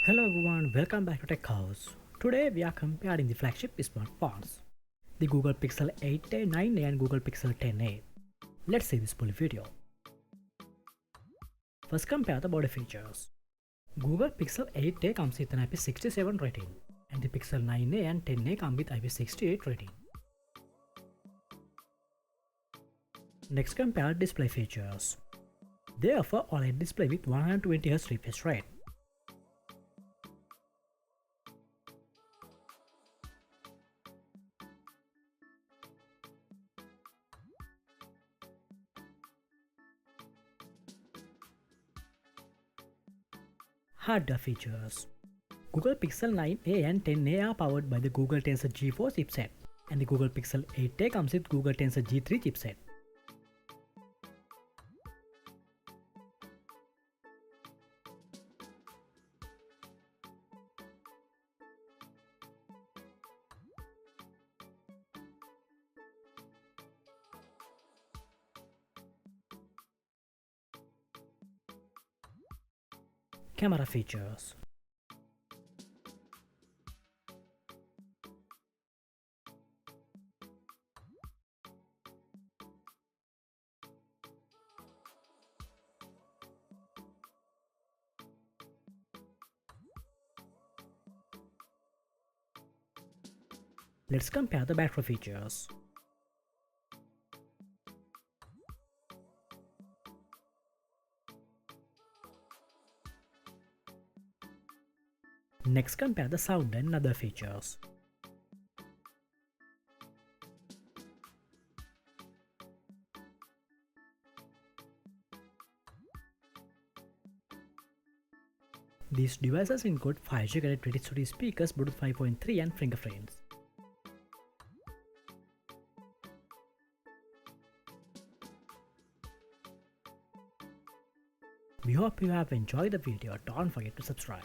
Hello everyone, welcome back to Tech House. Today we are comparing the flagship smartphones, the Google Pixel 8a, 9a and Google Pixel 10a. Let's see this full video. First compare the body features. Google Pixel 8a comes with an IP67 rating and the Pixel 9a and 10a come with IP68 rating. Next compare display features. They offer OLED display with 120Hz refresh rate. Hardware features. Google Pixel 9a and 10a are powered by the Google Tensor G4 chipset and the Google Pixel 8a comes with Google Tensor G3 chipset. Camera features. Let's compare the battery features. Next compare the sound and other features. These devices include 5G connectivity studio speakers, Bluetooth 5.3 and fingerprints. We hope you have enjoyed the video. Don't forget to subscribe.